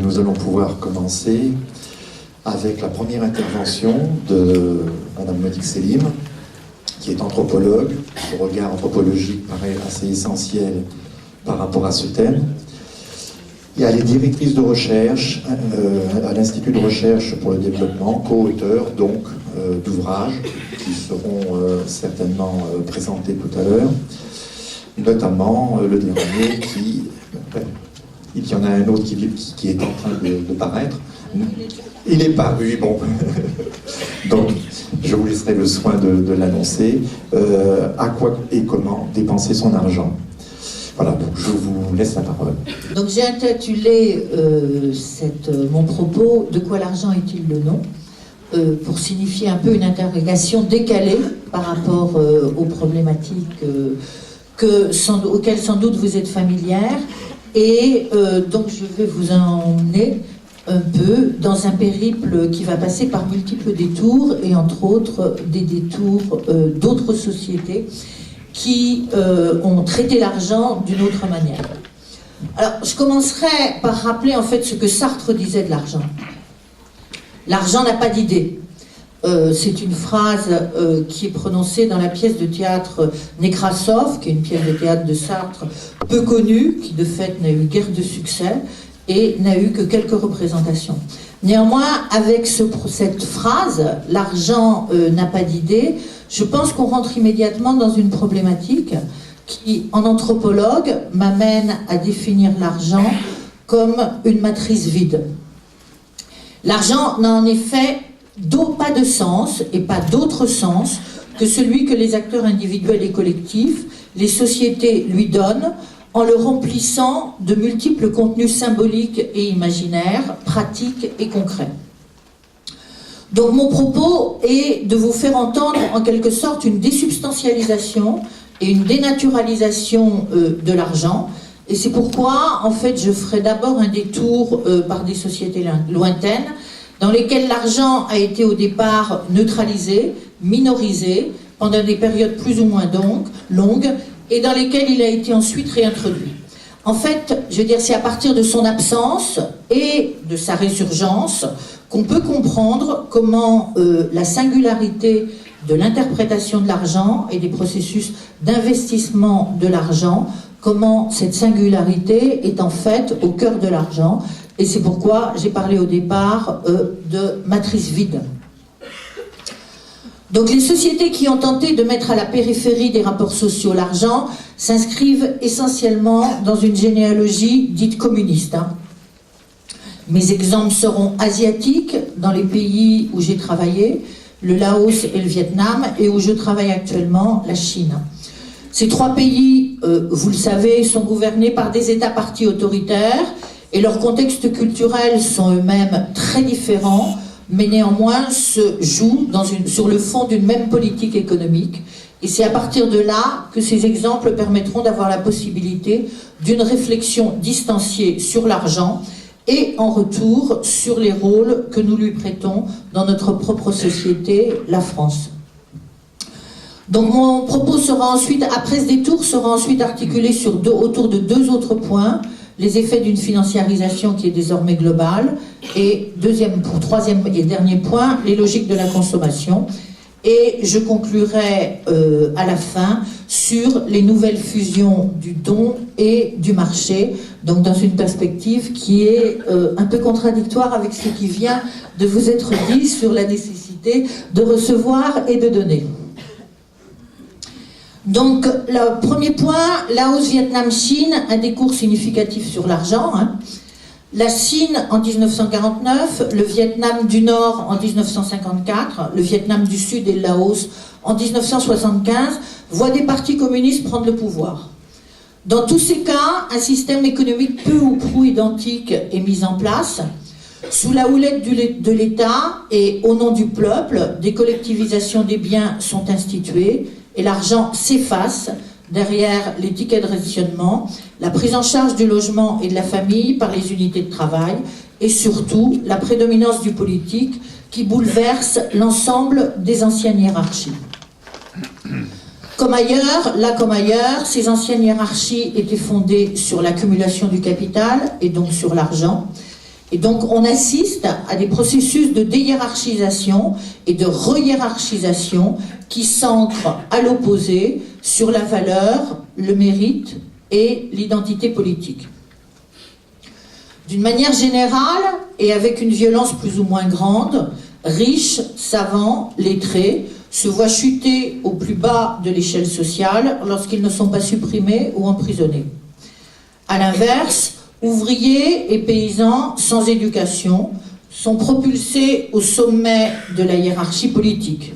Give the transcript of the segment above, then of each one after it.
Nous allons pouvoir commencer avec la première intervention de Madame Monique Selim, qui est anthropologue. Le regard anthropologique paraît assez essentiel par rapport à ce thème. Et elle est directrice de recherche à l'Institut de recherche pour le développement, co-auteur donc d'ouvrages qui seront certainement présentés tout à l'heure, notamment le dernier qui... Il y en a un autre qui est en train de paraître. Il est paru, bon. Donc, je vous laisserai le soin de l'annoncer. À quoi et comment dépenser son argent. Voilà, donc je vous laisse la parole. Donc j'ai intitulé mon propos « De quoi l'argent est-il le nom ?» pour signifier un peu une interrogation décalée par rapport aux problématiques auxquelles sans doute vous êtes familières. Et donc je vais vous emmener un peu dans un périple qui va passer par multiples détours, et entre autres des détours d'autres sociétés qui ont traité l'argent d'une autre manière. Alors je commencerai par rappeler en fait ce que Sartre disait de l'argent. L'argent n'a pas d'idée. C'est une phrase qui est prononcée dans la pièce de théâtre Nekrassov, qui est une pièce de théâtre de Sartre peu connue, qui de fait n'a eu guère de succès et n'a eu que quelques représentations. Néanmoins, avec cette phrase, l'argent n'a pas d'idée, je pense qu'on rentre immédiatement dans une problématique qui, en anthropologue, m'amène à définir l'argent comme une matrice vide. L'argent n'a en effet pas de sens et pas d'autre sens que celui que les acteurs individuels et collectifs, les sociétés lui donnent en le remplissant de multiples contenus symboliques et imaginaires, pratiques et concrets. Donc mon propos est de vous faire entendre en quelque sorte une désubstantialisation et une dénaturalisation de l'argent, et c'est pourquoi en fait je ferai d'abord un détour par des sociétés lointaines dans lesquelles l'argent a été au départ neutralisé, minorisé, pendant des périodes plus ou moins longues, et dans lesquelles il a été ensuite réintroduit. En fait, je veux dire, c'est à partir de son absence et de sa résurgence qu'on peut comprendre comment la singularité de l'interprétation de l'argent et des processus d'investissement de l'argent, comment cette singularité est en fait au cœur de l'argent. Et c'est pourquoi j'ai parlé au départ de matrice vide. Donc les sociétés qui ont tenté de mettre à la périphérie des rapports sociaux l'argent s'inscrivent essentiellement dans une généalogie dite communiste. Mes exemples seront asiatiques, dans les pays où j'ai travaillé, le Laos et le Vietnam, et où je travaille actuellement, la Chine. Ces trois pays, vous le savez, sont gouvernés par des États-partis autoritaires, et leurs contextes culturels sont eux-mêmes très différents, mais néanmoins se jouent sur le fond d'une même politique économique. Et c'est à partir de là que ces exemples permettront d'avoir la possibilité d'une réflexion distanciée sur l'argent et en retour sur les rôles que nous lui prêtons dans notre propre société, la France. Donc mon propos sera ensuite, après ce détour, sera ensuite articulé autour de deux autres points: les effets d'une financiarisation qui est désormais globale, et troisième et dernier point, les logiques de la consommation. Et je conclurai à la fin sur les nouvelles fusions du don et du marché, donc dans une perspective qui est un peu contradictoire avec ce qui vient de vous être dit sur la nécessité de recevoir et de donner. Donc, le premier point, Laos, Vietnam, Chine, un décours significatif sur l'argent. La Chine en 1949, le Vietnam du Nord en 1954, le Vietnam du Sud et le Laos en 1975 voient des partis communistes prendre le pouvoir. Dans tous ces cas, un système économique peu ou prou identique est mis en place. Sous la houlette de l'État et au nom du peuple, des collectivisations des biens sont instituées et l'argent s'efface derrière les tickets de rationnement, la prise en charge du logement et de la famille par les unités de travail, et surtout la prédominance du politique qui bouleverse l'ensemble des anciennes hiérarchies. Comme ailleurs, ces anciennes hiérarchies étaient fondées sur l'accumulation du capital et donc sur l'argent. Et donc on assiste à des processus de déhiérarchisation et de rehiérarchisation qui s'ancrent à l'opposé sur la valeur, le mérite et l'identité politique. D'une manière générale, et avec une violence plus ou moins grande, riches, savants, lettrés se voient chuter au plus bas de l'échelle sociale lorsqu'ils ne sont pas supprimés ou emprisonnés. À l'inverse, ouvriers et paysans sans éducation sont propulsés au sommet de la hiérarchie politique.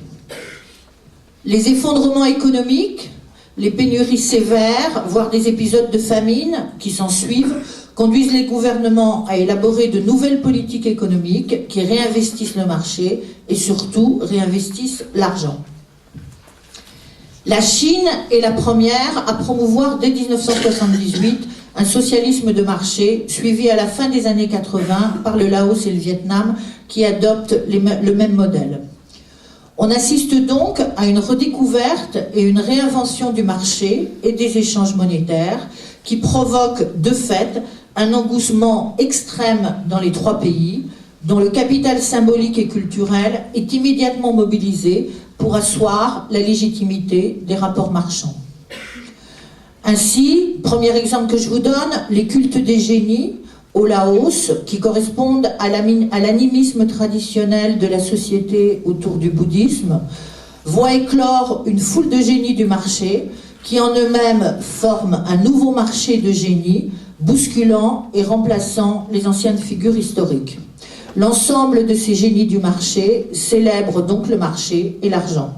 Les effondrements économiques, les pénuries sévères, voire des épisodes de famine qui s'ensuivent, conduisent les gouvernements à élaborer de nouvelles politiques économiques qui réinvestissent le marché et surtout réinvestissent l'argent. La Chine est la première à promouvoir dès 1978 un socialisme de marché suivi à la fin des années 80 par le Laos et le Vietnam qui adoptent le même modèle. On assiste donc à une redécouverte et une réinvention du marché et des échanges monétaires qui provoquent de fait un engouement extrême dans les trois pays, dont le capital symbolique et culturel est immédiatement mobilisé pour asseoir la légitimité des rapports marchands. Ainsi, premier exemple que je vous donne, les cultes des génies au Laos, qui correspondent à l'animisme traditionnel de la société autour du bouddhisme, voient éclore une foule de génies du marché qui en eux-mêmes forment un nouveau marché de génies, bousculant et remplaçant les anciennes figures historiques. L'ensemble de ces génies du marché célèbre donc le marché et l'argent.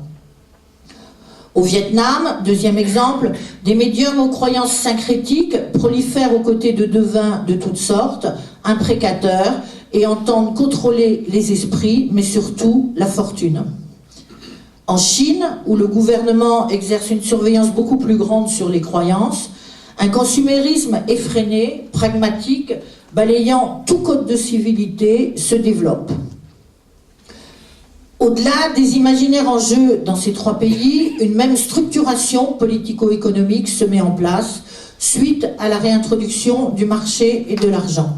Au Vietnam, deuxième exemple, des médiums aux croyances syncrétiques prolifèrent aux côtés de devins de toutes sortes, imprécateurs, et entendent contrôler les esprits, mais surtout la fortune. En Chine, où le gouvernement exerce une surveillance beaucoup plus grande sur les croyances, un consumérisme effréné, pragmatique, balayant tout code de civilité, se développe. Au-delà des imaginaires en jeu dans ces trois pays, une même structuration politico-économique se met en place suite à la réintroduction du marché et de l'argent.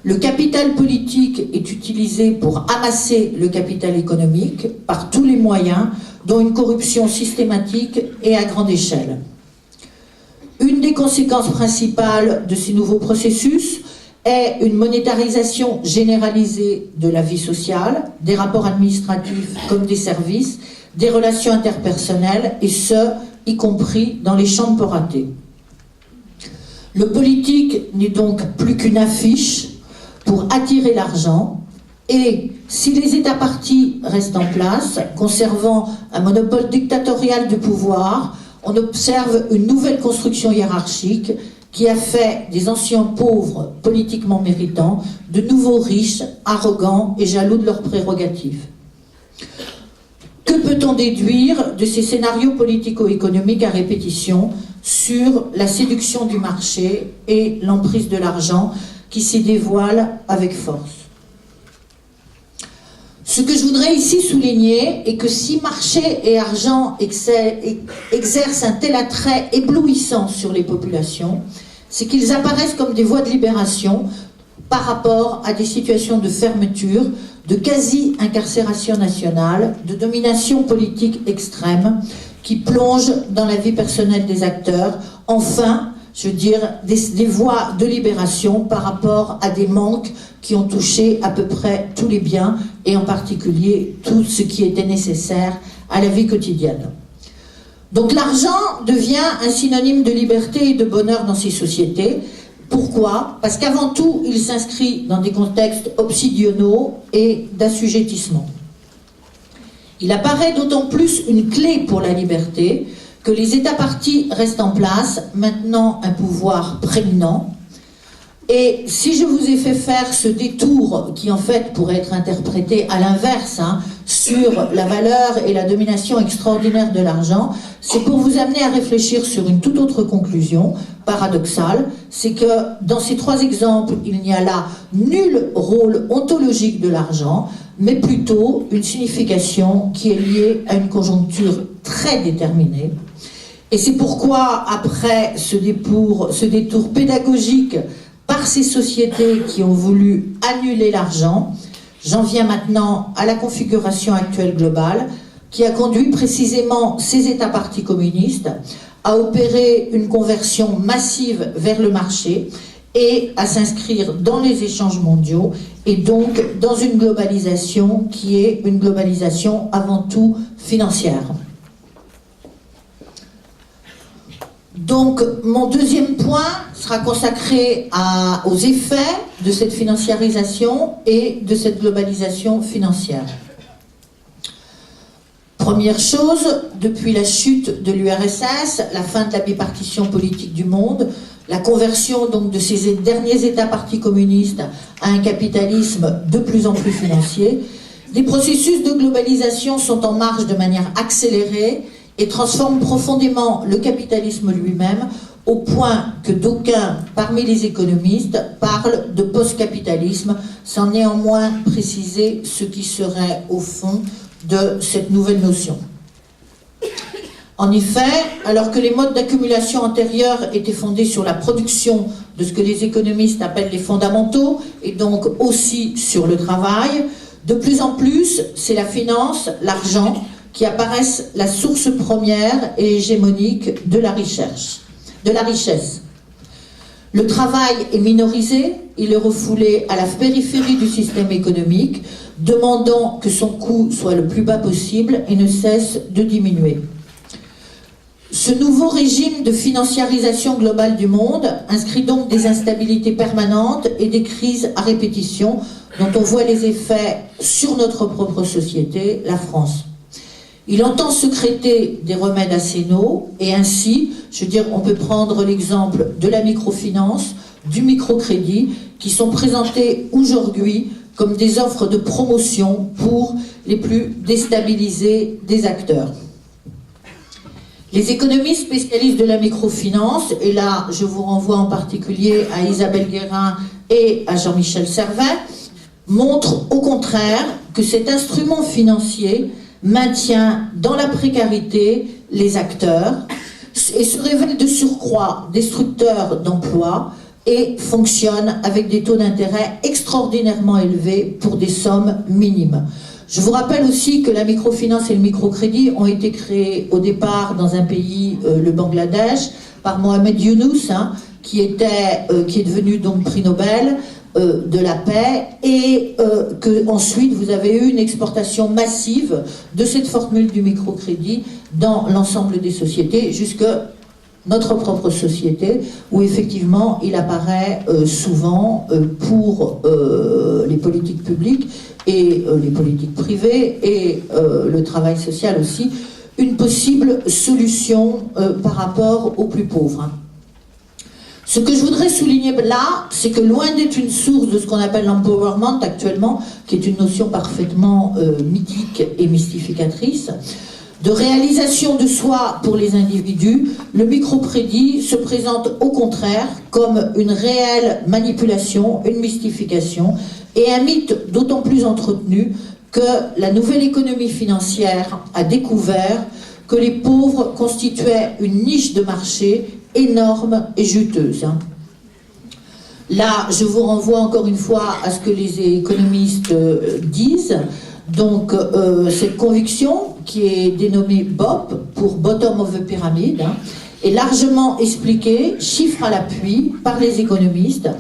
Le capital politique est utilisé pour amasser le capital économique par tous les moyens, dont une corruption systématique et à grande échelle. Une des conséquences principales de ces nouveaux processus est une monétarisation généralisée de la vie sociale, des rapports administratifs comme des services, des relations interpersonnelles, et ce, y compris dans les champs de pauvreté. Le politique n'est donc plus qu'une affiche pour attirer l'argent, et si les États partis restent en place, conservant un monopole dictatorial du pouvoir, on observe une nouvelle construction hiérarchique qui a fait des anciens pauvres politiquement méritants de nouveaux riches, arrogants et jaloux de leurs prérogatives. Que peut-on déduire de ces scénarios politico-économiques à répétition sur la séduction du marché et l'emprise de l'argent qui s'y dévoile avec force? Ce que je voudrais ici souligner est que si marché et argent exercent un tel attrait éblouissant sur les populations, c'est qu'ils apparaissent comme des voies de libération par rapport à des situations de fermeture, de quasi-incarcération nationale, de domination politique extrême qui plongent dans la vie personnelle des acteurs. Enfin, je veux dire, des voies de libération par rapport à des manques qui ont touché à peu près tous les biens et en particulier tout ce qui était nécessaire à la vie quotidienne. Donc l'argent devient un synonyme de liberté et de bonheur dans ces sociétés. Pourquoi? Parce qu'avant tout, il s'inscrit dans des contextes obsidionaux et d'assujettissement. Il apparaît d'autant plus une clé pour la liberté que les États partis restent en place, maintenant un pouvoir prégnant. Et si je vous ai fait faire ce détour, qui en fait pourrait être interprété à l'inverse, sur la valeur et la domination extraordinaire de l'argent, c'est pour vous amener à réfléchir sur une toute autre conclusion paradoxale, c'est que dans ces trois exemples, il n'y a là nul rôle ontologique de l'argent, mais plutôt une signification qui est liée à une conjoncture très déterminée. Et c'est pourquoi, après ce détour pédagogique par ces sociétés qui ont voulu annuler l'argent. J'en viens maintenant à la configuration actuelle globale, qui a conduit précisément ces États partis communistes à opérer une conversion massive vers le marché et à s'inscrire dans les échanges mondiaux et donc dans une globalisation qui est une globalisation avant tout financière. Donc mon deuxième point sera consacré aux effets de cette financiarisation et de cette globalisation financière. Première chose, depuis la chute de l'URSS, la fin de la bipartition politique du monde, la conversion donc de ces derniers États partis communistes à un capitalisme de plus en plus financier, des processus de globalisation sont en marche de manière accélérée et transforment profondément le capitalisme lui-même, au point que d'aucuns parmi les économistes parlent de post-capitalisme, sans néanmoins préciser ce qui serait au fond de cette nouvelle notion. En effet, alors que les modes d'accumulation antérieurs étaient fondés sur la production de ce que les économistes appellent les fondamentaux, et donc aussi sur le travail, de plus en plus, c'est la finance, l'argent, qui apparaissent la source première et hégémonique de la richesse. Le travail est minorisé, il est refoulé à la périphérie du système économique, demandant que son coût soit le plus bas possible et ne cesse de diminuer. Ce nouveau régime de financiarisation globale du monde inscrit donc des instabilités permanentes et des crises à répétition dont on voit les effets sur notre propre société, la France. Il entend secréter des remèdes assénaux et ainsi, je veux dire, on peut prendre l'exemple de la microfinance, du microcrédit, qui sont présentés aujourd'hui comme des offres de promotion pour les plus déstabilisés des acteurs. Les économistes spécialistes de la microfinance, et là je vous renvoie en particulier à Isabelle Guérin et à Jean-Michel Servet, montrent au contraire que cet instrument financier maintient dans la précarité les acteurs et se révèle de surcroît destructeur d'emplois et fonctionne avec des taux d'intérêt extraordinairement élevés pour des sommes minimes. Je vous rappelle aussi que la microfinance et le microcrédit ont été créés au départ dans un pays, le Bangladesh, par Mohamed Yunus, qui est devenu donc prix Nobel de la paix, et que ensuite vous avez eu une exportation massive de cette formule du microcrédit dans l'ensemble des sociétés, jusque notre propre société, où effectivement il apparaît souvent pour les politiques publiques et les politiques privées et le travail social aussi, une possible solution par rapport aux plus pauvres. Ce que je voudrais souligner là, c'est que loin d'être une source de ce qu'on appelle l'empowerment actuellement, qui est une notion parfaitement mythique et mystificatrice, de réalisation de soi pour les individus, le microcrédit se présente au contraire comme une réelle manipulation, une mystification et un mythe d'autant plus entretenu que la nouvelle économie financière a découvert que les pauvres constituaient une niche de marché énorme et juteuse. Là, je vous renvoie encore une fois à ce que les économistes disent. Donc, cette conviction, qui est dénommée BOP, pour Bottom of the Pyramid, est largement expliquée, chiffre à l'appui, par les économistes,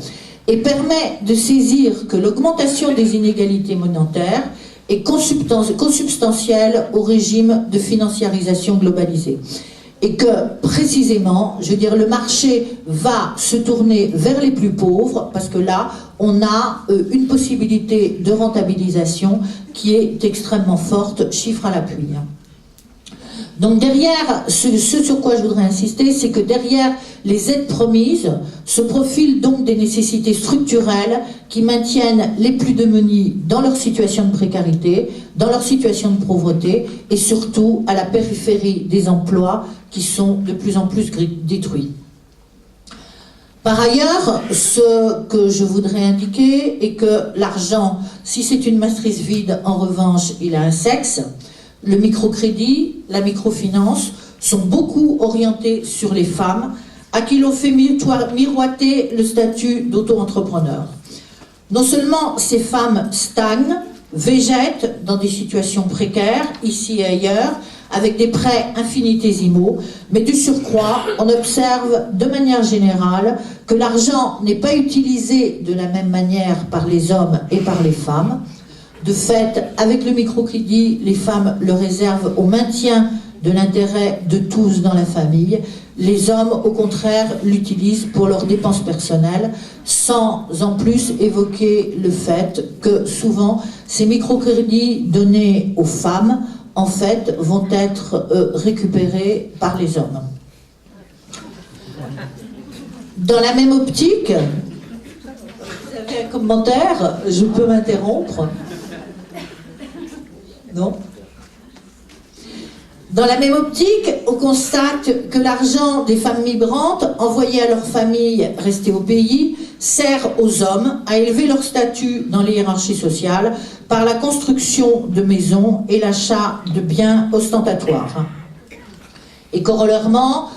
et permet de saisir que l'augmentation des inégalités monétaires est consubstantielle au régime de financiarisation globalisée. Et que, précisément, je veux dire, le marché va se tourner vers les plus pauvres, parce que là, on a une possibilité de rentabilisation qui est extrêmement forte, chiffre à l'appui. Donc derrière, ce sur quoi je voudrais insister, c'est que derrière les aides promises se profilent donc des nécessités structurelles qui maintiennent les plus démunis dans leur situation de précarité, dans leur situation de pauvreté et surtout à la périphérie des emplois qui sont de plus en plus détruits. Par ailleurs, ce que je voudrais indiquer est que l'argent, si c'est une matrice vide, en revanche, il a un sexe. Le microcrédit, la microfinance sont beaucoup orientés sur les femmes, à qui l'on fait miroiter le statut d'auto-entrepreneur. Non seulement ces femmes stagnent, végètent dans des situations précaires, ici et ailleurs, avec des prêts infinitésimaux, mais du surcroît, on observe de manière générale que l'argent n'est pas utilisé de la même manière par les hommes et par les femmes. De fait, avec le microcrédit, les femmes le réservent au maintien de l'intérêt de tous dans la famille. Les hommes, au contraire, l'utilisent pour leurs dépenses personnelles, sans en plus évoquer le fait que souvent, ces microcrédits donnés aux femmes, en fait, vont être récupérés par les hommes. Dans la même optique, vous avez un commentaire, je peux m'interrompre? Non? Dans la même optique, on constate que l'argent des femmes migrantes envoyées à leur famille restée au pays sert aux hommes à élever leur statut dans les hiérarchies sociales par la construction de maisons et l'achat de biens ostentatoires. Et corollairement,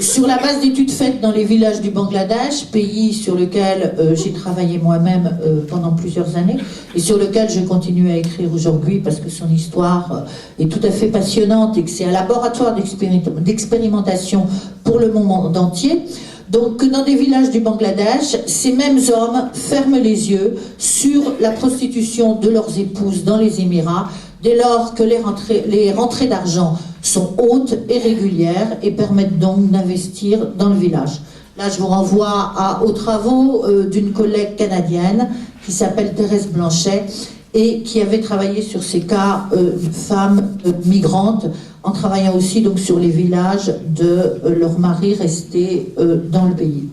sur la base d'études faites dans les villages du Bangladesh, pays sur lequel j'ai travaillé moi-même pendant plusieurs années, et sur lequel je continue à écrire aujourd'hui parce que son histoire est tout à fait passionnante et que c'est un laboratoire d'expérimentation pour le monde entier. Donc, dans des villages du Bangladesh, ces mêmes hommes ferment les yeux sur la prostitution de leurs épouses dans les Émirats, dès lors que les rentrées d'argent sont hautes et régulières et permettent donc d'investir dans le village. Là, je vous renvoie aux travaux d'une collègue canadienne qui s'appelle Thérèse Blanchet et qui avait travaillé sur ces cas de femmes migrantes en travaillant aussi donc sur les villages de leurs maris restés dans le pays.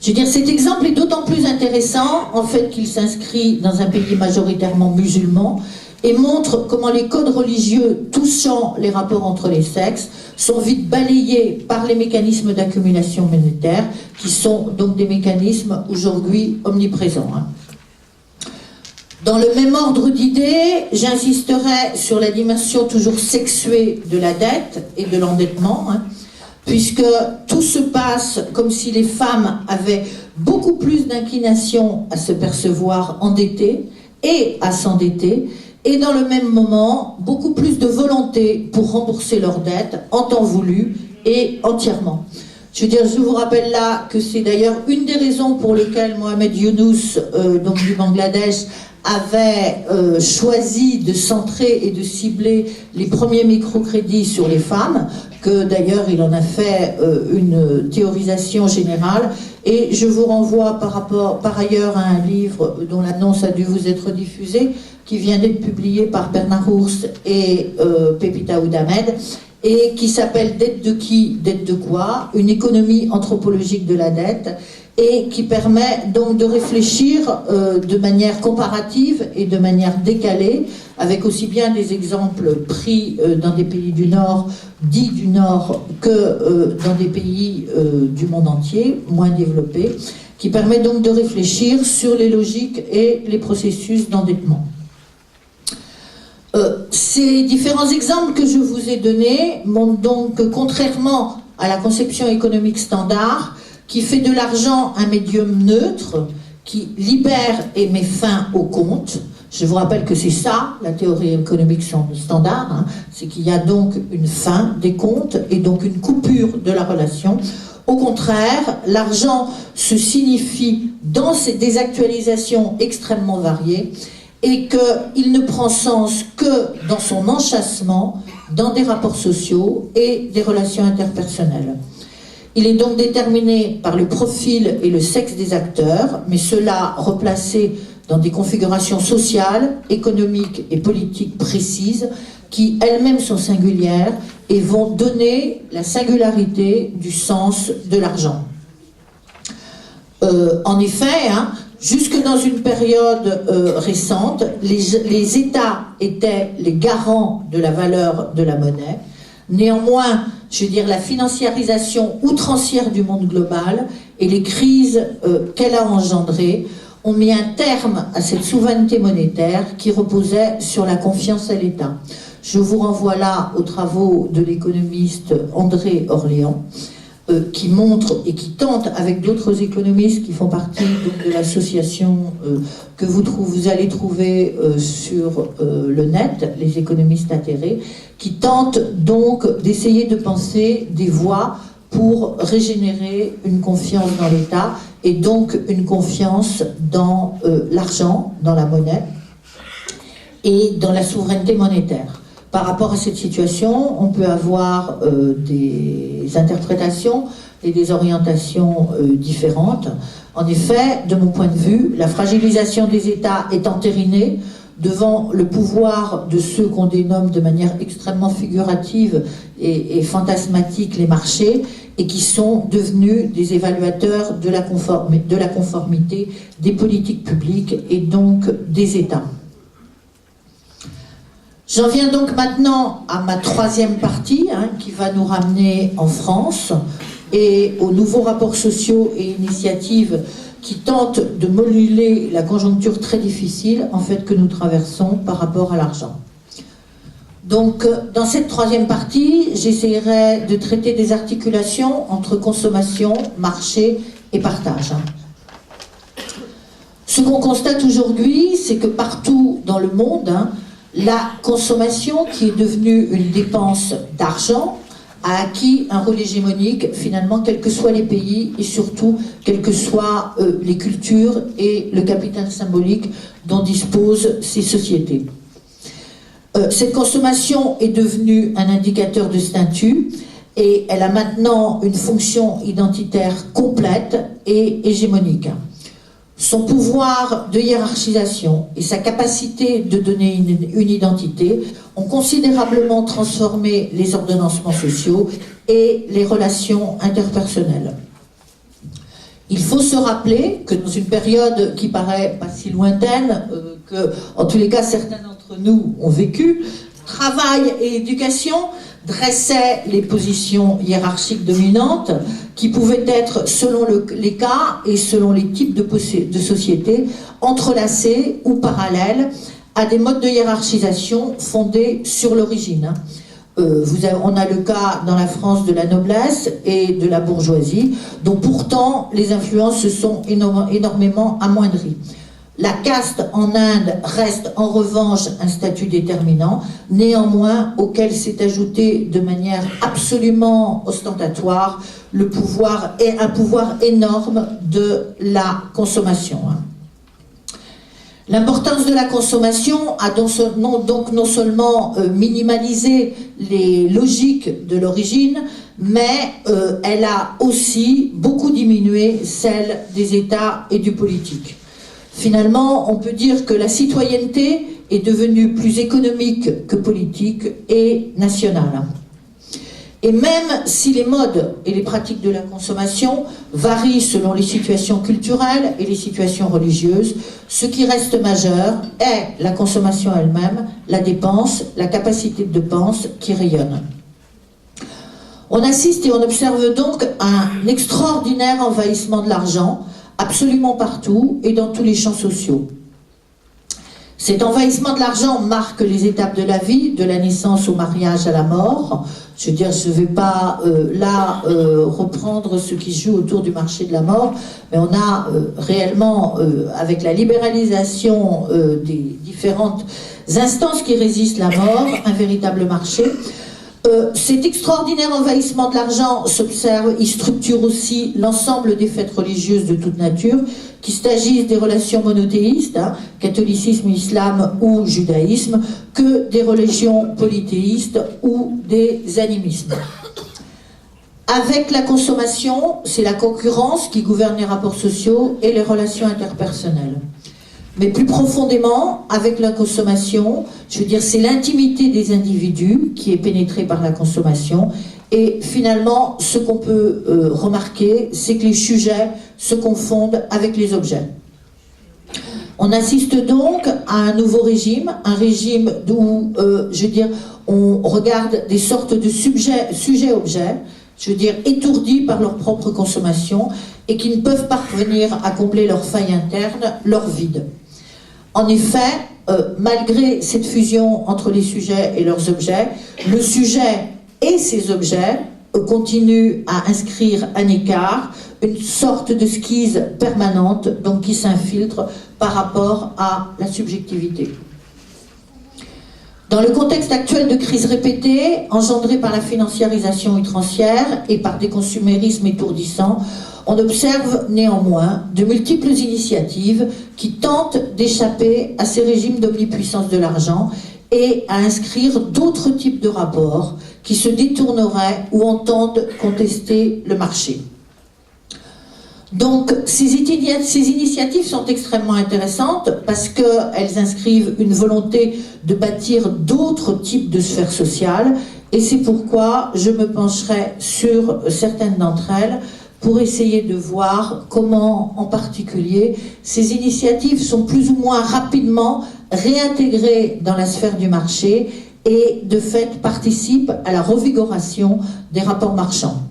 Je veux dire, cet exemple est d'autant plus intéressant en fait qu'il s'inscrit dans un pays majoritairement musulman et montre comment les codes religieux touchant les rapports entre les sexes sont vite balayés par les mécanismes d'accumulation monétaire qui sont donc des mécanismes aujourd'hui omniprésents. Dans le même ordre d'idées, j'insisterai sur la dimension toujours sexuée de la dette et de l'endettement, puisque tout se passe comme si les femmes avaient beaucoup plus d'inclination à se percevoir endettées et à s'endetter, et dans le même moment, beaucoup plus de volonté pour rembourser leurs dettes en temps voulu et entièrement. Je veux dire, je vous rappelle là que c'est d'ailleurs une des raisons pour lesquelles Mohamed Younous, donc du Bangladesh, avait choisi de centrer et de cibler les premiers microcrédits sur les femmes, que d'ailleurs il en a fait une théorisation générale, et je vous renvoie par ailleurs à un livre dont l'annonce a dû vous être diffusée, qui vient d'être publié par Bernard Ours et Pepita Oudahmed, et qui s'appelle « Dette de qui, dette de quoi ? Une économie anthropologique de la dette », et qui permet donc de réfléchir de manière comparative et de manière décalée, avec aussi bien des exemples pris dans des pays du Nord, dits du Nord, que dans des pays du monde entier, moins développés, qui permet donc de réfléchir sur les logiques et les processus d'endettement. Ces différents exemples que je vous ai donnés montrent donc que, contrairement à la conception économique standard, qui fait de l'argent un médium neutre, qui libère et met fin au compte. Je vous rappelle que c'est ça, la théorie économique standard, c'est qu'il y a donc une fin des comptes et donc une coupure de la relation. Au contraire, l'argent se signifie dans ces désactualisations extrêmement variées et qu'il ne prend sens que dans son enchâssement, dans des rapports sociaux et des relations interpersonnelles. Il est donc déterminé par le profil et le sexe des acteurs, mais cela replacé dans des configurations sociales, économiques et politiques précises qui elles-mêmes sont singulières et vont donner la singularité du sens de l'argent. En effet, jusque dans une période récente, les États étaient les garants de la valeur de la monnaie. Néanmoins, je veux dire, la financiarisation outrancière du monde global et les crises qu'elle a engendrées ont mis un terme à cette souveraineté monétaire qui reposait sur la confiance à l'État. Je vous renvoie là aux travaux de l'économiste André Orléans, qui montre et qui tente, avec d'autres économistes qui font partie donc, de l'association que vous allez trouver sur le net, les économistes atterrés, qui tentent donc d'essayer de penser des voies pour régénérer une confiance dans l'État et donc une confiance dans l'argent, dans la monnaie et dans la souveraineté monétaire. Par rapport à cette situation, on peut avoir des interprétations et des orientations différentes. En effet, de mon point de vue, la fragilisation des États est entérinée devant le pouvoir de ceux qu'on dénomme de manière extrêmement figurative et fantasmatique les marchés, et qui sont devenus des évaluateurs de la conformité des politiques publiques et donc des États. J'en viens donc maintenant à ma troisième partie, qui va nous ramener en France et aux nouveaux rapports sociaux et initiatives qui tentent de moduler la conjoncture très difficile en fait, que nous traversons par rapport à l'argent. Donc, dans cette troisième partie, j'essaierai de traiter des articulations entre consommation, marché et partage. Ce qu'on constate aujourd'hui, c'est que partout dans le monde, la consommation, qui est devenue une dépense d'argent, a acquis un rôle hégémonique, finalement, quels que soient les pays et surtout, quelles que soient les cultures et le capital symbolique dont disposent ces sociétés. Cette consommation est devenue un indicateur de statut et elle a maintenant une fonction identitaire complète et hégémonique. Son pouvoir de hiérarchisation et sa capacité de donner une identité ont considérablement transformé les ordonnancements sociaux et les relations interpersonnelles. Il faut se rappeler que dans une période qui paraît pas si lointaine, que en tous les cas certains d'entre nous ont vécu, travail et éducation dressait les positions hiérarchiques dominantes qui pouvaient être, selon les cas et selon les types de sociétés, entrelacées ou parallèles à des modes de hiérarchisation fondés sur l'origine. On a le cas dans la France de la noblesse et de la bourgeoisie, dont pourtant les influences se sont énormément amoindries. La caste en Inde reste en revanche un statut déterminant, néanmoins auquel s'est ajouté de manière absolument ostentatoire un pouvoir énorme de la consommation. L'importance de la consommation a donc non seulement minimalisé les logiques de l'origine, mais elle a aussi beaucoup diminué celle des États et du politique. Finalement, on peut dire que la citoyenneté est devenue plus économique que politique et nationale. Et même si les modes et les pratiques de la consommation varient selon les situations culturelles et les situations religieuses, ce qui reste majeur est la consommation elle-même, la dépense, la capacité de dépense qui rayonne. On assiste et on observe donc un extraordinaire envahissement de l'argent, absolument partout et dans tous les champs sociaux. Cet envahissement de l'argent marque les étapes de la vie, de la naissance au mariage à la mort. Je veux dire, je ne vais pas reprendre ce qui se joue autour du marché de la mort, mais on a réellement, avec la libéralisation des différentes instances qui résistent la mort, un véritable marché. Cet extraordinaire envahissement de l'argent s'observe, il structure aussi l'ensemble des fêtes religieuses de toute nature, qu'il s'agisse des relations monothéistes, catholicisme, islam ou judaïsme, que des religions polythéistes ou des animismes. Avec la consommation, c'est la concurrence qui gouverne les rapports sociaux et les relations interpersonnelles. Mais plus profondément, avec la consommation, je veux dire, c'est l'intimité des individus qui est pénétrée par la consommation. Et finalement, ce qu'on peut remarquer, c'est que les sujets se confondent avec les objets. On assiste donc à un nouveau régime, un régime où, je veux dire, on regarde des sortes de sujets-objets, je veux dire, étourdis par leur propre consommation et qui ne peuvent parvenir à combler leurs failles internes, leur vide. En effet, malgré cette fusion entre les sujets et leurs objets, le sujet et ses objets continue à inscrire un écart, une sorte de skise permanente, donc qui s'infiltre par rapport à la subjectivité. Dans le contexte actuel de crise répétée, engendrée par la financiarisation outrancière et par des consumérismes étourdissants, on observe néanmoins de multiples initiatives qui tentent d'échapper à ces régimes d'omnipuissance de l'argent et à inscrire d'autres types de rapports qui se détourneraient ou entendent contester le marché. Donc, ces initiatives sont extrêmement intéressantes parce qu'elles inscrivent une volonté de bâtir d'autres types de sphères sociales, et c'est pourquoi je me pencherai sur certaines d'entre elles pour essayer de voir comment, en particulier, ces initiatives sont plus ou moins rapidement réintégrées dans la sphère du marché et, de fait, participent à la revigoration des rapports marchands.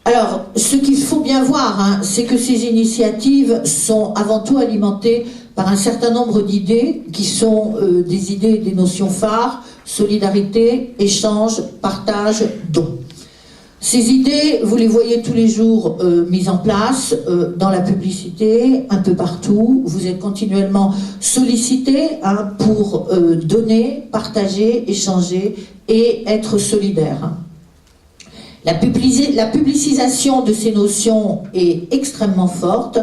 Alors, ce qu'il faut bien voir, c'est que ces initiatives sont avant tout alimentées par un certain nombre d'idées qui sont des idées, des notions phares: solidarité, échange, partage, don. Ces idées, vous les voyez tous les jours mises en place dans la publicité, un peu partout. Vous êtes continuellement sollicités pour donner, partager, échanger et être solidaire. La publicisation de ces notions est extrêmement forte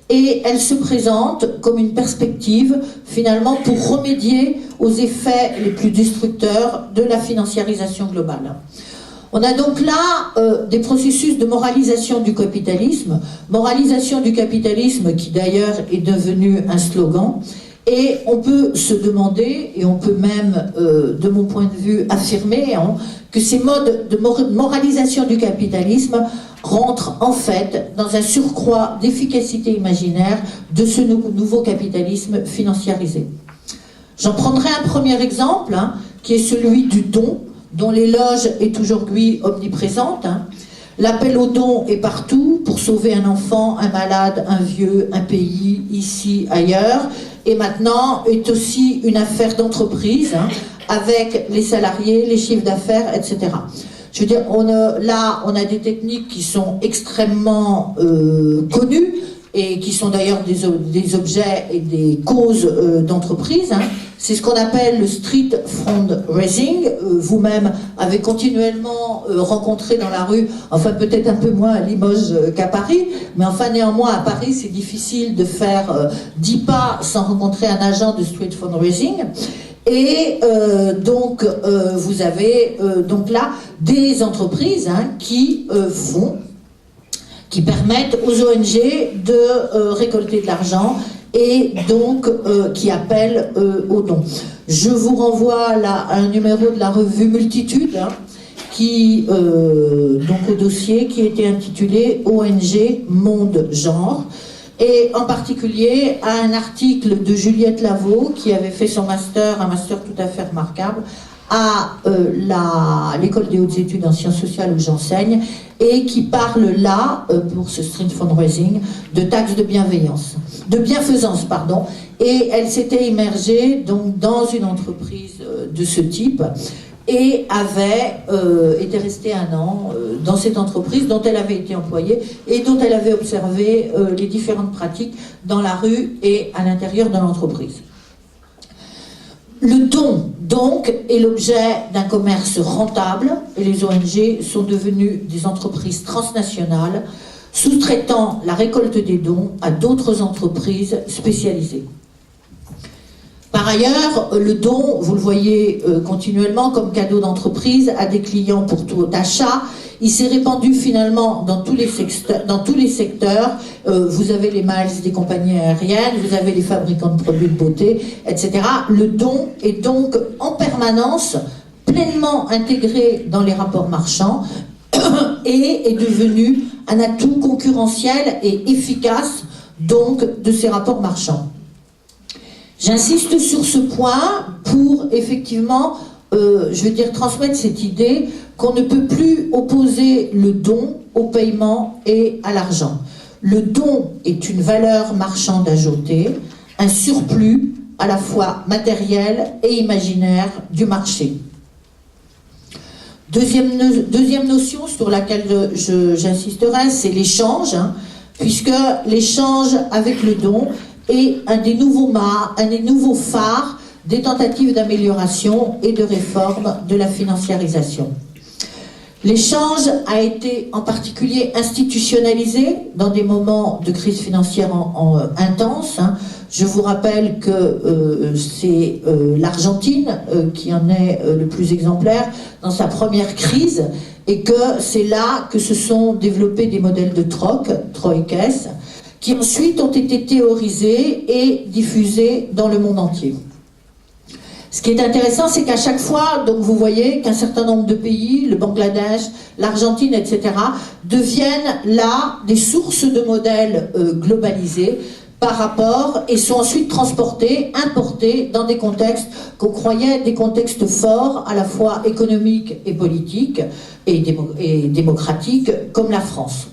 et elle se présente comme une perspective finalement pour remédier aux effets les plus destructeurs de la financiarisation globale. On a donc là des processus de moralisation du capitalisme qui d'ailleurs est devenu un slogan, et on peut se demander, et on peut même, de mon point de vue, affirmer que ces modes de moralisation du capitalisme rentrent en fait dans un surcroît d'efficacité imaginaire de ce nouveau capitalisme financiarisé. J'en prendrai un premier exemple, qui est celui du don, dont l'éloge est aujourd'hui omniprésente. L'appel au don est partout pour sauver un enfant, un malade, un vieux, un pays, ici, ailleurs. Et maintenant est aussi une affaire d'entreprise, avec les salariés, les chiffres d'affaires, etc. Je veux dire, on a des techniques qui sont extrêmement connues et qui sont d'ailleurs des objets et des causes d'entreprise. C'est ce qu'on appelle le street fundraising. Vous-même avez continuellement rencontré dans la rue, enfin peut-être un peu moins à Limoges qu'à Paris, mais enfin néanmoins à Paris c'est difficile de faire 10 pas sans rencontrer un agent de street fundraising. Et donc vous avez donc là des entreprises qui permettent aux ONG de récolter de l'argent et donc qui appellent aux dons. Je vous renvoie là à un numéro de la revue Multitude, donc au dossier qui était intitulé ONG Monde Genre, et en particulier à un article de Juliette Lavaux qui avait fait son master, un master tout à fait remarquable, à l'école des hautes études en sciences sociales où j'enseigne, et qui parle là, pour ce street fundraising, de taxes de bienfaisance, et elle s'était immergée donc dans une entreprise de ce type et était restée 1 an dans cette entreprise dont elle avait été employée et dont elle avait observé les différentes pratiques dans la rue et à l'intérieur de l'entreprise. Le don, donc, est l'objet d'un commerce rentable et les ONG sont devenues des entreprises transnationales sous-traitant la récolte des dons à d'autres entreprises spécialisées. Par ailleurs, le don, vous le voyez continuellement comme cadeau d'entreprise à des clients pour tout achat. Il s'est répandu finalement dans tous les secteurs. Vous avez les miles des compagnies aériennes, vous avez les fabricants de produits de beauté, etc. Le don est donc en permanence pleinement intégré dans les rapports marchands et est devenu un atout concurrentiel et efficace donc de ces rapports marchands. J'insiste sur ce point pour effectivement, transmettre cette idée qu'on ne peut plus opposer le don au paiement et à l'argent. Le don est une valeur marchande ajoutée, un surplus à la fois matériel et imaginaire du marché. Deuxième notion sur laquelle j'insisterai, c'est l'échange, hein, puisque l'échange avec le don est un des nouveaux phares des tentatives d'amélioration et de réforme de la financiarisation. L'échange a été en particulier institutionnalisé dans des moments de crise financière intense. Hein. Je vous rappelle que c'est l'Argentine qui en est le plus exemplaire dans sa première crise, et que c'est là que se sont développés des modèles de troïkas, qui ensuite ont été théorisés et diffusés dans le monde entier. Ce qui est intéressant, c'est qu'à chaque fois, donc vous voyez qu'un certain nombre de pays, le Bangladesh, l'Argentine, etc., deviennent là des sources de modèles globalisés par rapport, et sont ensuite transportés, importés dans des contextes qu'on croyait des contextes forts, à la fois économiques et politiques et démocratiques, comme la France.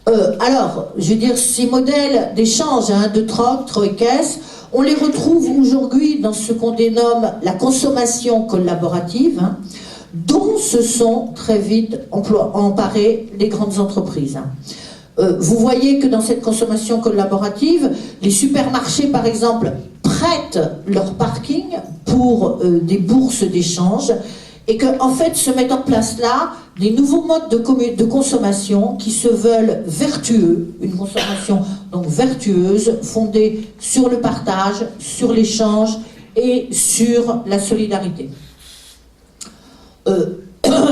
Alors, je veux dire, ces modèles d'échange, hein, de troïkas, on les retrouve aujourd'hui dans ce qu'on dénomme la consommation collaborative, hein, dont se sont très vite emparées les grandes entreprises. Vous voyez que dans cette consommation collaborative, les supermarchés, par exemple, prêtent leur parking pour des bourses d'échange, et qu'en fait se mettent en place là des nouveaux modes de consommation qui se veulent vertueux, une consommation donc vertueuse, fondée sur le partage, sur l'échange et sur la solidarité.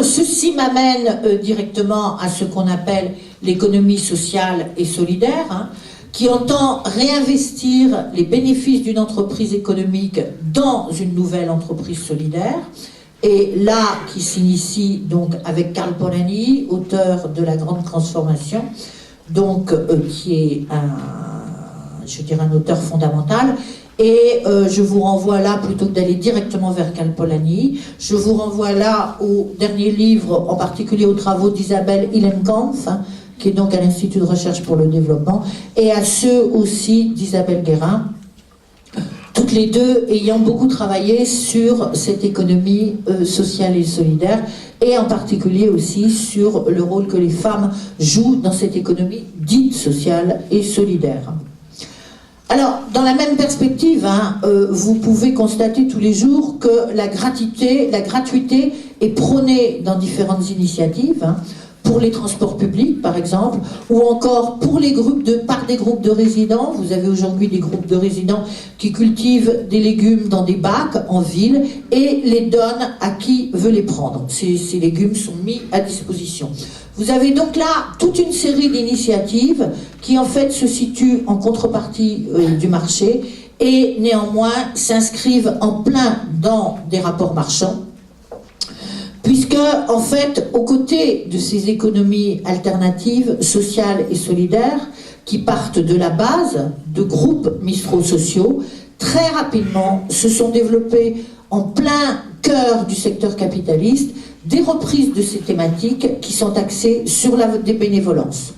Ceci m'amène directement à ce qu'on appelle l'économie sociale et solidaire, hein, qui entend réinvestir les bénéfices d'une entreprise économique dans une nouvelle entreprise solidaire. Et là, qui s'initie donc avec Karl Polanyi, auteur de La Grande Transformation, donc qui est un auteur fondamental. Et je vous renvoie là, plutôt que d'aller directement vers Karl Polanyi, je vous renvoie là au dernier livre, en particulier aux travaux d'Isabelle Ihlenkampf, hein, qui est donc à l'Institut de recherche pour le développement, et à ceux aussi d'Isabelle Guérin, toutes les deux ayant beaucoup travaillé sur cette économie sociale et solidaire, et en particulier aussi sur le rôle que les femmes jouent dans cette économie dite sociale et solidaire. Alors, dans la même perspective, hein, vous pouvez constater tous les jours que la gratuité est prônée dans différentes initiatives, hein, pour les transports publics, par exemple, ou encore par des groupes de résidents. Vous avez aujourd'hui des groupes de résidents qui cultivent des légumes dans des bacs en ville et les donnent à qui veut les prendre. Ces légumes sont mis à disposition. Vous avez donc là toute une série d'initiatives qui en fait se situent en contrepartie du marché et néanmoins s'inscrivent en plein dans des rapports marchands, puisque, en fait, aux côtés de ces économies alternatives, sociales et solidaires, qui partent de la base de groupes micro-sociaux, très rapidement se sont développés en plein cœur du secteur capitaliste des reprises de ces thématiques qui sont axées sur des bénévolences.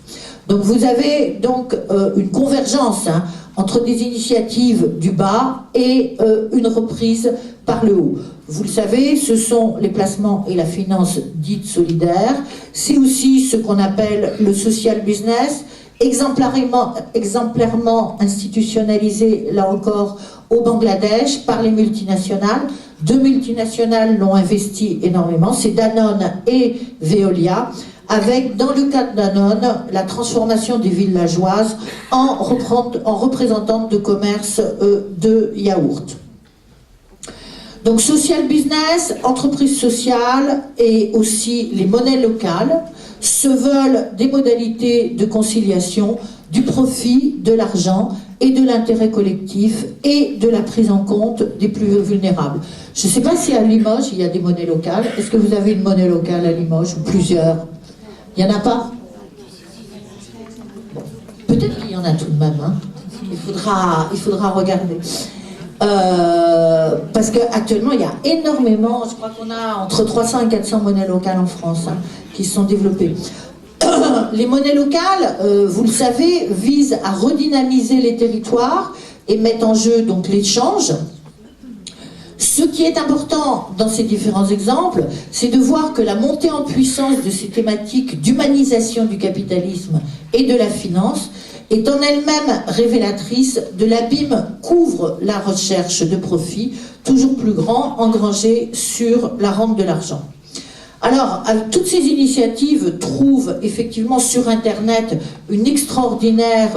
Donc vous avez donc une convergence, hein, entre des initiatives du bas et une reprise par le haut. Vous le savez, ce sont les placements et la finance dite solidaire. C'est aussi ce qu'on appelle le social business, exemplairement institutionnalisé, là encore, au Bangladesh par les multinationales. 2 multinationales l'ont investi énormément, c'est Danone et Veolia, avec, dans le cas de Danone, la transformation des villageoises en représentantes de commerce de yaourt. Donc social business, entreprise sociale et aussi les monnaies locales se veulent des modalités de conciliation du profit, de l'argent et de l'intérêt collectif et de la prise en compte des plus vulnérables. Je ne sais pas si à Limoges il y a des monnaies locales. Est-ce que vous avez une monnaie locale à Limoges ou plusieurs? Il n'y en a pas? Bon. Peut-être qu'il y en a tout de même, hein. Il faudra regarder. Parce qu'actuellement, il y a énormément, je crois qu'on a entre 300 et 400 monnaies locales en France, hein, qui se sont développées. Les monnaies locales, vous le savez, visent à redynamiser les territoires et mettent en jeu donc l'échange Ce qui est important dans ces différents exemples, c'est de voir que la montée en puissance de ces thématiques d'humanisation du capitalisme et de la finance est en elle-même révélatrice de l'abîme qu'ouvre la recherche de profit toujours plus grand engrangé sur la rente de l'argent. Alors, toutes ces initiatives trouvent effectivement sur Internet une extraordinaire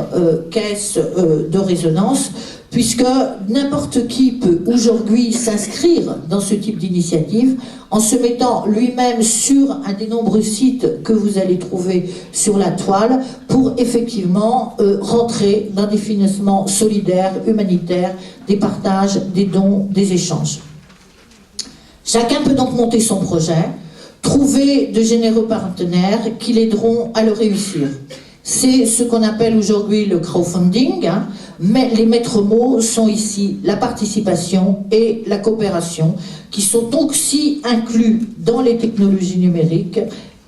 caisse de résonance, puisque n'importe qui peut aujourd'hui s'inscrire dans ce type d'initiative en se mettant lui-même sur un des nombreux sites que vous allez trouver sur la toile pour effectivement rentrer dans des financements solidaires, humanitaires, des partages, des dons, des échanges. Chacun peut donc monter son projet, trouver de généreux partenaires qui l'aideront à le réussir. C'est ce qu'on appelle aujourd'hui le crowdfunding, hein, mais les maîtres mots sont ici la participation et la coopération, qui sont donc aussi inclus dans les technologies numériques.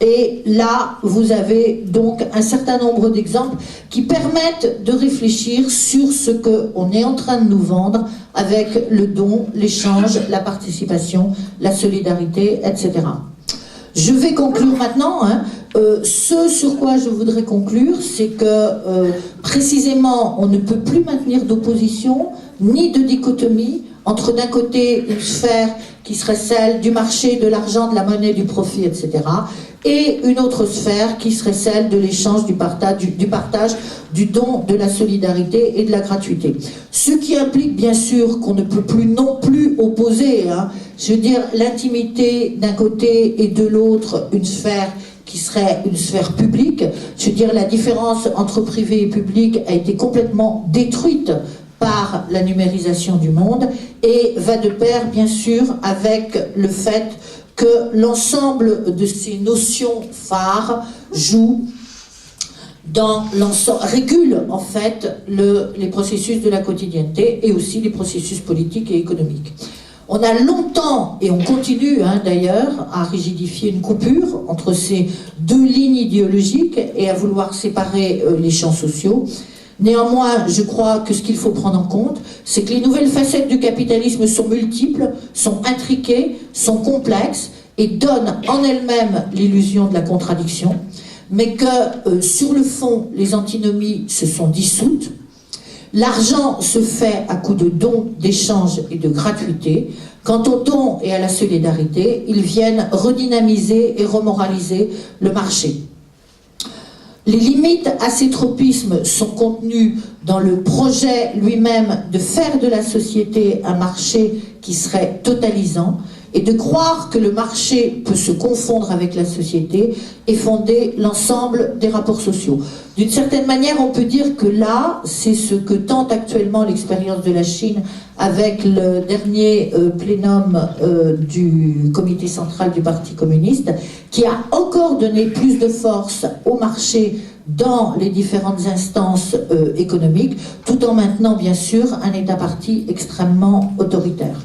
Et là, vous avez donc un certain nombre d'exemples qui permettent de réfléchir sur ce qu'on est en train de nous vendre avec le don, l'échange, la participation, la solidarité, etc. Je vais conclure maintenant. Ce sur quoi je voudrais conclure, c'est que précisément, on ne peut plus maintenir d'opposition ni de dichotomie entre d'un côté une sphère qui serait celle du marché, de l'argent, de la monnaie, du profit, etc., et une autre sphère qui serait celle de l'échange, du partage, du don, de la solidarité et de la gratuité. Ce qui implique bien sûr qu'on ne peut plus non plus opposer, hein, je veux dire, l'intimité d'un côté et de l'autre, une sphère qui serait une sphère publique. Je veux dire, la différence entre privé et public a été complètement détruite par la numérisation du monde et va de pair, bien sûr, avec le fait que l'ensemble de ces notions phares jouent dans l'ensemble, régule en fait les processus de la quotidienneté et aussi les processus politiques et économiques. On a longtemps, et on continue d'ailleurs, à rigidifier une coupure entre ces deux lignes idéologiques et à vouloir séparer les champs sociaux. Néanmoins, je crois que ce qu'il faut prendre en compte, c'est que les nouvelles facettes du capitalisme sont multiples, sont intriquées, sont complexes et donnent en elles-mêmes l'illusion de la contradiction, mais que sur le fond, les antinomies se sont dissoutes. L'argent se fait à coup de dons, d'échanges et de gratuité. Quant aux dons et à la solidarité, ils viennent redynamiser et remoraliser le marché. Les limites à ces tropismes sont contenues dans le projet lui-même de faire de la société un marché qui serait totalisant et de croire que le marché peut se confondre avec la société et fonder l'ensemble des rapports sociaux. D'une certaine manière, on peut dire que là, c'est ce que tente actuellement l'expérience de la Chine avec le dernier plénum du comité central du Parti communiste, qui a encore donné plus de force au marché dans les différentes instances économiques, tout en maintenant bien sûr un État-parti extrêmement autoritaire.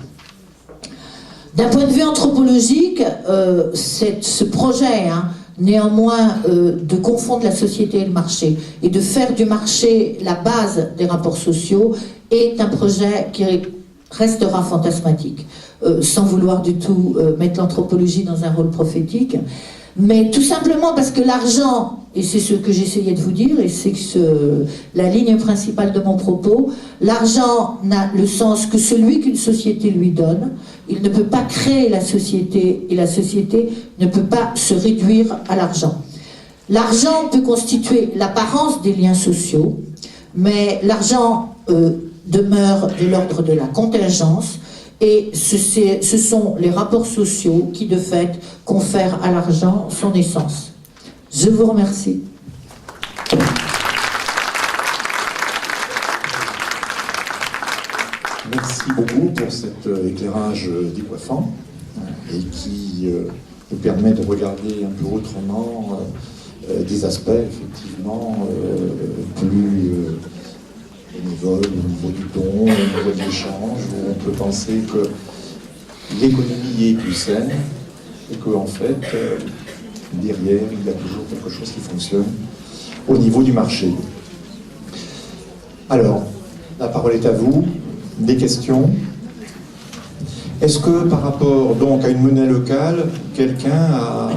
D'un point de vue anthropologique, ce projet, néanmoins, de confondre la société et le marché, et de faire du marché la base des rapports sociaux, est un projet qui restera fantasmatique, sans vouloir du tout mettre l'anthropologie dans un rôle prophétique, mais tout simplement parce que l'argent, et c'est ce que j'essayais de vous dire, et c'est la ligne principale de mon propos, l'argent n'a le sens que celui qu'une société lui donne. Il ne peut pas créer la société, et la société ne peut pas se réduire à l'argent. L'argent peut constituer l'apparence des liens sociaux, mais l'argent demeure de l'ordre de la contingence, et ce sont les rapports sociaux qui, de fait, confèrent à l'argent son essence. Je vous remercie. Merci beaucoup pour cet éclairage décoiffant et qui nous permet de regarder un peu autrement des aspects, effectivement, plus bénévoles au niveau du don, au niveau de l'échange, où on peut penser que l'économie est plus saine et qu'en fait, derrière, il y a toujours quelque chose qui fonctionne au niveau du marché. Alors, la parole est à vous. Des questions? Est-ce que par rapport donc à une monnaie locale, quelqu'un